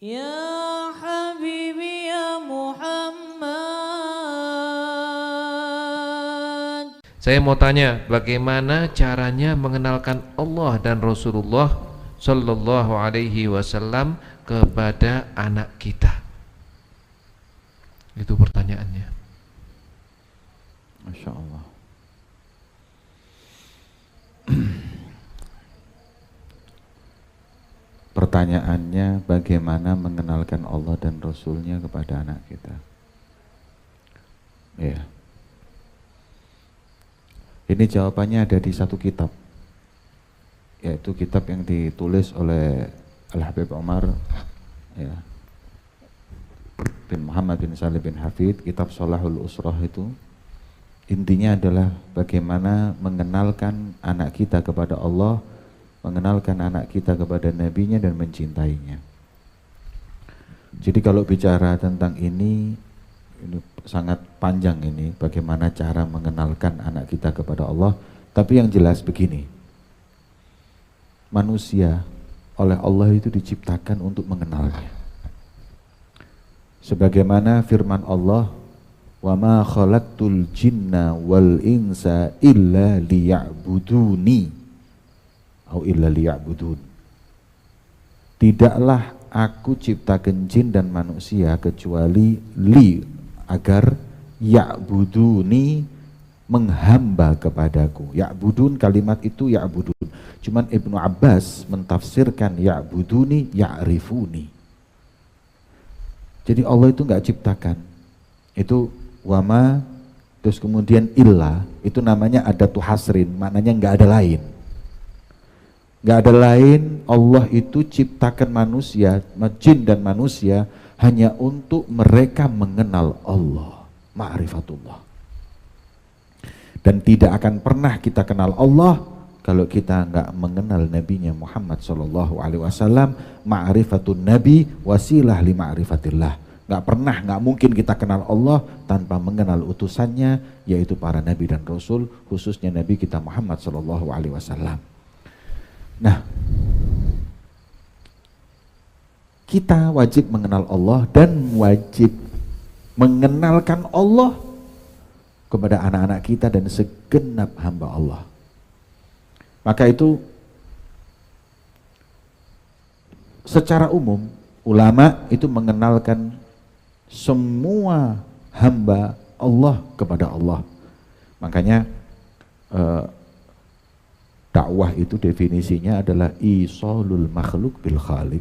Ya Habibi ya Muhammad. Saya mau tanya, bagaimana caranya mengenalkan Allah dan Rasulullah Sallallahu Alaihi Wasallam kepada anak kita? Itu pertanyaannya. Masya Allah. Pertanyaannya, bagaimana mengenalkan Allah dan Rasulnya kepada anak kita? Ya. Ini jawabannya ada di satu kitab, yaitu kitab yang ditulis oleh Al-Habib Umar ya, bin Muhammad bin Salih bin Hafid, kitab Sholahul Usrah itu. Intinya adalah bagaimana mengenalkan anak kita kepada Allah, mengenalkan anak kita kepada Nabi-Nya dan mencintainya. Jadi kalau bicara tentang ini sangat panjang ini, bagaimana cara mengenalkan anak kita kepada Allah. Tapi yang jelas begini, manusia oleh Allah itu diciptakan untuk mengenalnya. Sebagaimana firman Allah, wa ma khalaqtul jinna wal insa illa liya'buduni atau illa liya'budun. Tidaklah aku ciptakan jin dan manusia kecuali agar ya'buduni, menghamba kepadaku. Ya'budun, kalimat itu ya'budun. Cuman Ibnu Abbas mentafsirkan ya'buduni ya'rifuni. Jadi Allah itu enggak ciptakan. Itu wama terus kemudian illa, itu namanya adatu hasrin, maknanya enggak ada lain. Enggak ada lain. Allah itu ciptakan manusia, jin dan manusia hanya untuk mereka mengenal Allah, ma'rifatullah. Dan tidak akan pernah kita kenal Allah kalau kita enggak mengenal Nabi-Nya Muhammad sallallahu alaihi wasallam. Ma'rifatun Nabi wasilah li ma'rifatillah. Enggak mungkin kita kenal Allah tanpa mengenal utusannya, yaitu para nabi dan rasul, khususnya Nabi kita Muhammad sallallahu alaihi wasallam. Nah, kita wajib mengenal Allah dan wajib mengenalkan Allah kepada anak-anak kita dan segenap hamba Allah. Maka itu secara umum ulama itu mengenalkan semua hamba Allah kepada Allah. Makanya dakwah itu definisinya adalah isolul makhluk bil khaliq,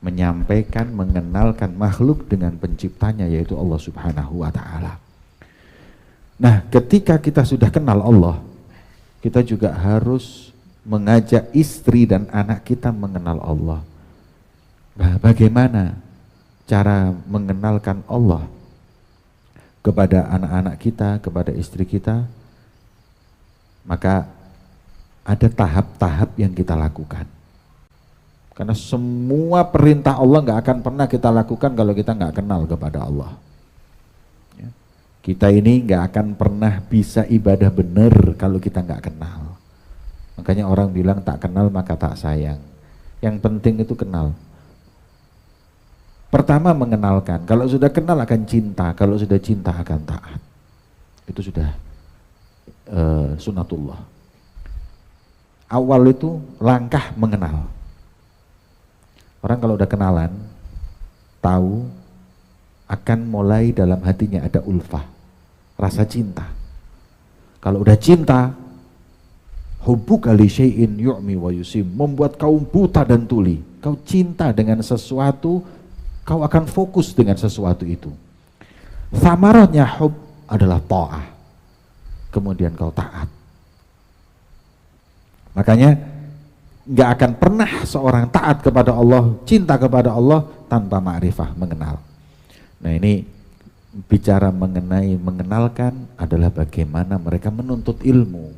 menyampaikan, mengenalkan makhluk dengan penciptanya, yaitu Allah subhanahu wa ta'ala. Nah, ketika kita sudah kenal Allah, kita juga harus mengajak istri dan anak kita mengenal Allah. Nah, bagaimana cara mengenalkan Allah kepada anak-anak kita, kepada istri kita? Maka ada tahap-tahap yang kita lakukan. Karena semua perintah Allah nggak akan pernah kita lakukan kalau kita nggak kenal kepada Allah. Ya. Kita ini nggak akan pernah bisa ibadah benar kalau kita nggak kenal. Makanya orang bilang tak kenal maka tak sayang. Yang penting itu kenal. Pertama mengenalkan. Kalau sudah kenal akan cinta. Kalau sudah cinta akan taat. Itu sudah sunatullah. Awal itu langkah mengenal. Orang kalau udah kenalan, tahu, akan mulai dalam hatinya ada ulfah, rasa cinta. Kalau udah cinta, hubbuka li syai'in yu'mi wa yusim, membuat kau buta dan tuli. Kau cinta dengan sesuatu, kau akan fokus dengan sesuatu itu. Samarahnya hub adalah ta'ah. Kemudian kau taat. Makanya nggak akan pernah seorang taat kepada Allah, cinta kepada Allah tanpa ma'rifah, mengenal. Nah, ini bicara mengenai mengenalkan adalah bagaimana mereka menuntut ilmu.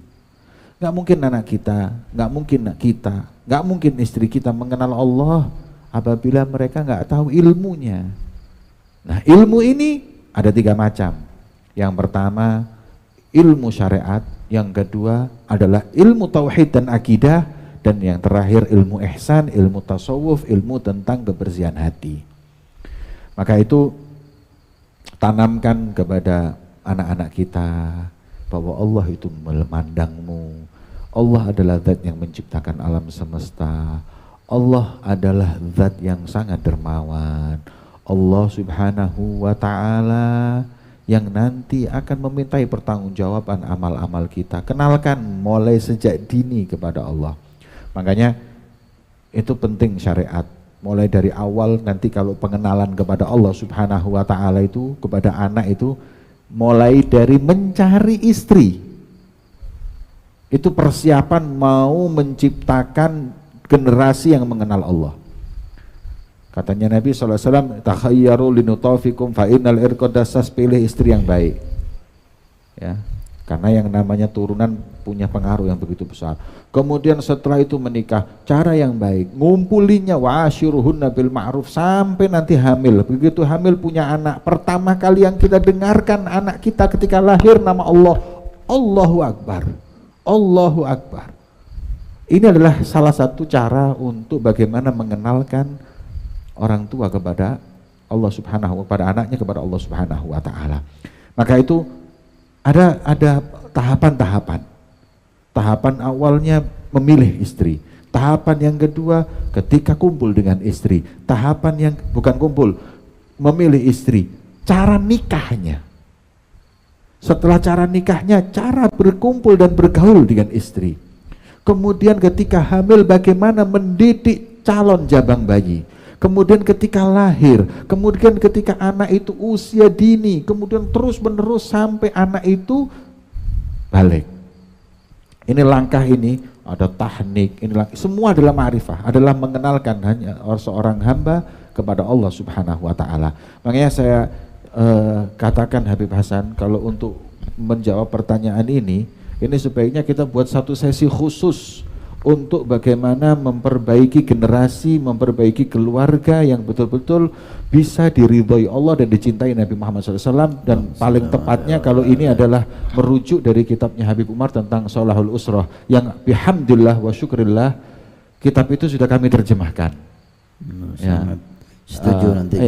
Nggak mungkin anak kita, nggak mungkin istri kita mengenal Allah apabila mereka nggak tahu ilmunya. Nah, ilmu ini ada 3 macam. Yang pertama ilmu syariat, yang kedua adalah ilmu tauhid dan akidah, dan yang terakhir ilmu ihsan, ilmu tasawuf, ilmu tentang kebersihan hati. Maka itu tanamkan kepada anak-anak kita bahwa Allah itu memandangmu. Allah adalah zat yang menciptakan alam semesta. Allah adalah zat yang sangat dermawan. Allah subhanahu wa ta'ala yang nanti akan memintai pertanggungjawaban amal-amal kita. Kenalkan mulai sejak dini kepada Allah. Makanya itu penting syariat. Mulai dari awal nanti kalau pengenalan kepada Allah subhanahu wa ta'ala itu kepada anak itu mulai dari mencari istri. Itu persiapan mau menciptakan generasi yang mengenal Allah. Katanya Nabi SAW, takhayyaru linutafikum fa'innal irqadasas, pilih istri yang baik. Ya, karena yang namanya turunan punya pengaruh yang begitu besar. Kemudian setelah itu menikah, cara yang baik, ngumpulinya wa'ashiruhunna bil ma'ruf sampai nanti hamil. Begitu hamil punya anak, pertama kali yang kita dengarkan anak kita ketika lahir nama Allah, Allahu Akbar. Allahu Akbar. Ini adalah salah satu cara untuk bagaimana mengenalkan orang tua kepada Allah subhanahu wa ta'ala, anaknya kepada Allah subhanahu wa ta'ala. Maka itu ada tahapan-tahapan. Tahapan awalnya memilih istri. Tahapan yang kedua ketika kumpul dengan istri. Tahapan yang bukan kumpul, memilih istri. Cara nikahnya. Setelah cara nikahnya, cara berkumpul dan bergaul dengan istri. Kemudian ketika hamil bagaimana mendidik calon jabang bayi. Kemudian ketika lahir, kemudian ketika anak itu usia dini, kemudian terus menerus sampai anak itu balik. Ini langkah ini, ada tahnik, ini semua adalah ma'rifah, adalah mengenalkan hanya seorang hamba kepada Allah subhanahu wa ta'ala. Makanya saya katakan Habib Hasan, kalau untuk menjawab pertanyaan ini sebaiknya kita buat satu sesi khusus untuk bagaimana memperbaiki generasi, memperbaiki keluarga yang betul-betul bisa diridhoi Allah dan dicintai Nabi Muhammad SAW. Dan paling tepatnya kalau ini adalah merujuk dari kitabnya Habib Umar tentang Sholahul Usrah, yang bihamdillah wa syukrillah kitab itu sudah kami terjemahkan. Ya. Setuju, nanti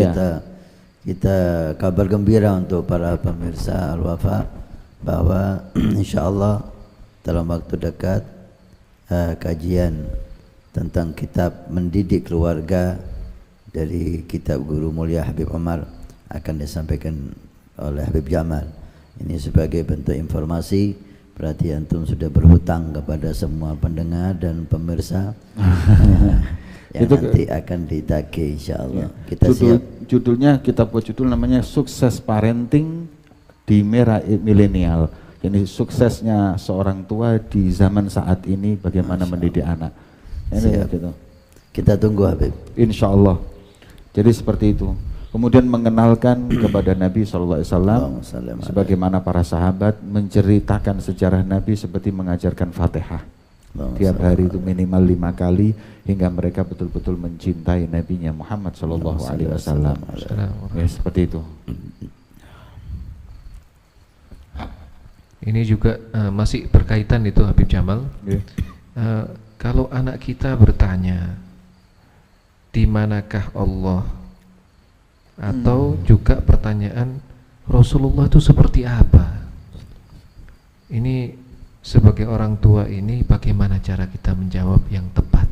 kita kabar gembira untuk para pemirsa Al-Wafa bahwa insya Allah dalam waktu dekat kajian tentang kitab mendidik keluarga dari kitab Guru Mulia Habib Umar akan disampaikan oleh Habib Jamal. Ini sebagai bentuk informasi, berarti antum sudah berhutang kepada semua pendengar dan pemirsa yang itu nanti akan ditagih insyaallah. Ya. Kita judulnya, kita buat judul namanya Sukses Parenting di Era Milenial. Ini suksesnya seorang tua di zaman saat ini, bagaimana mendidik anak. Ini gitu. Kita tunggu Habib. Insyaallah. Jadi seperti itu. Kemudian mengenalkan kepada Nabi SAW, sebagaimana para sahabat menceritakan sejarah Nabi seperti mengajarkan Fatihah. Tiap hari itu minimal 5 kali hingga mereka betul-betul mencintai Nabinya Muhammad SAW. Ya, seperti itu. Ini juga masih berkaitan itu Habib Jamal. Kalau anak kita bertanya di manakah Allah, atau juga pertanyaan Rasulullah itu seperti apa, ini sebagai orang tua ini bagaimana cara kita menjawab yang tepat?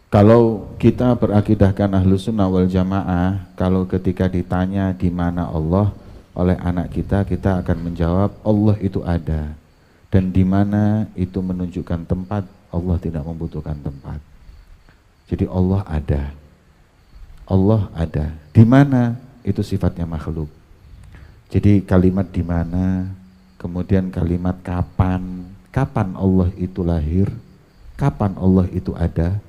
Kalau kita berakidahkan Ahlus Sunnah wal Jamaah, kalau ketika ditanya di mana Allah oleh anak kita, kita akan menjawab Allah itu ada, dan di mana itu menunjukkan tempat. Allah tidak membutuhkan tempat. Jadi Allah ada. Allah ada. Di mana itu sifatnya makhluk. Jadi kalimat di mana, kemudian kalimat kapan. Kapan Allah itu lahir? Kapan Allah itu ada?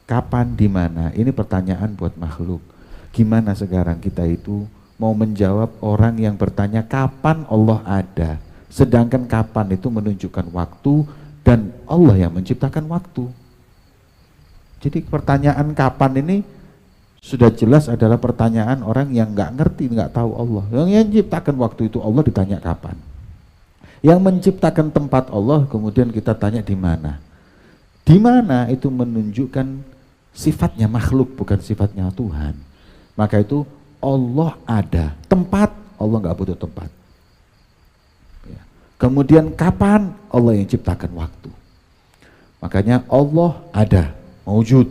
Kapan, di mana? Ini pertanyaan buat makhluk. Gimana sekarang kita itu mau menjawab orang yang bertanya kapan Allah ada, sedangkan kapan itu menunjukkan waktu dan Allah yang menciptakan waktu. Jadi pertanyaan kapan ini sudah jelas adalah pertanyaan orang yang nggak ngerti, nggak tahu Allah. Yang menciptakan waktu itu Allah, ditanya kapan. Yang menciptakan tempat Allah, kemudian kita tanya di mana. Di mana itu menunjukkan sifatnya makhluk bukan sifatnya Tuhan. Maka itu Allah ada. Tempat, Allah nggak butuh tempat. Ya. Kemudian kapan? Allah yang ciptakan waktu. Makanya Allah ada, maujud.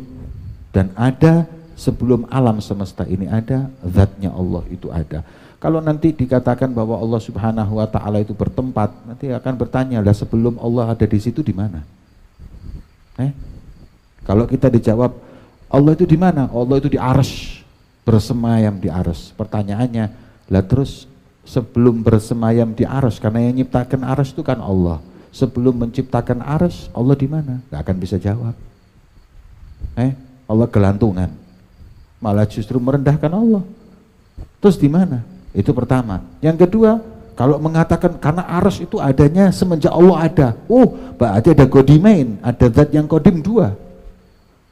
Dan ada sebelum alam semesta ini ada, zatnya Allah itu ada. Kalau nanti dikatakan bahwa Allah Subhanahu wa Ta'ala itu bertempat, nanti akan bertanya, lah sebelum Allah ada di situ di mana? Kalau kita dijawab, Allah itu di mana? Allah itu di arsy, bersemayam di arsy. Pertanyaannya, lah terus sebelum bersemayam di arsy, karena yang menciptakan arsy itu kan Allah. Sebelum menciptakan arsy, Allah di mana? Gak akan bisa jawab. Allah gelantungan, malah justru merendahkan Allah. Terus di mana? Itu pertama. Yang kedua, kalau mengatakan karena arsy itu adanya semenjak Allah ada, berarti ada qadimain, ada zat yang qadim dua.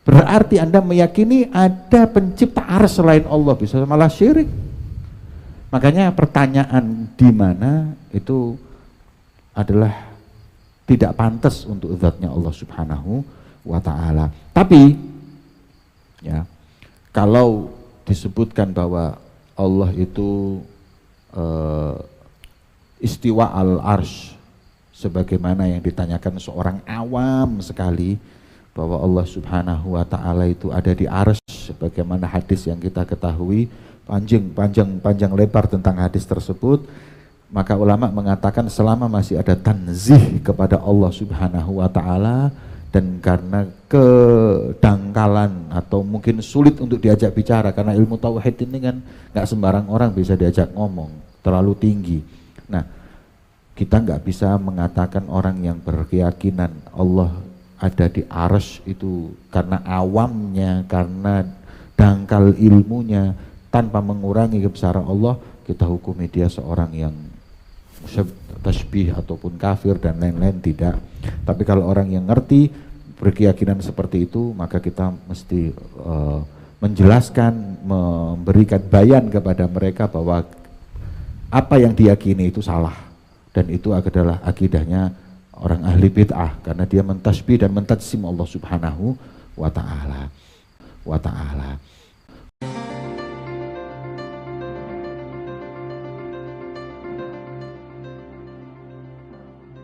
Berarti Anda meyakini ada pencipta arsy selain Allah, bisa malah syirik. Makanya pertanyaan di mana itu adalah tidak pantas untuk zatnya Allah Subhanahu wa Ta'ala. Tapi ya, kalau disebutkan bahwa Allah itu istiwa al-arsh, sebagaimana yang ditanyakan seorang awam sekali, bahwa Allah Subhanahu wa Ta'ala itu ada di arsy, sebagaimana hadis yang kita ketahui panjang lebar tentang hadis tersebut. Maka ulama mengatakan selama masih ada tanzih kepada Allah Subhanahu wa Ta'ala, dan karena kedangkalan atau mungkin sulit untuk diajak bicara, karena ilmu tauhid ini kan nggak sembarang orang bisa diajak ngomong, terlalu tinggi. Nah, kita nggak bisa mengatakan orang yang berkeyakinan Allah ada di arsy itu karena awamnya, karena dangkal ilmunya, tanpa mengurangi kebesaran Allah, kita hukumi dia seorang yang tasbih ataupun kafir dan lain-lain, tidak. Tapi kalau orang yang ngerti, berkeyakinan seperti itu, maka kita mesti menjelaskan, memberikan bayan kepada mereka bahwa apa yang diyakini itu salah, dan itu adalah akidahnya orang ahli bid'ah, karena dia mentasbih dan mentajsim Allah Subhanahu wa Ta'ala.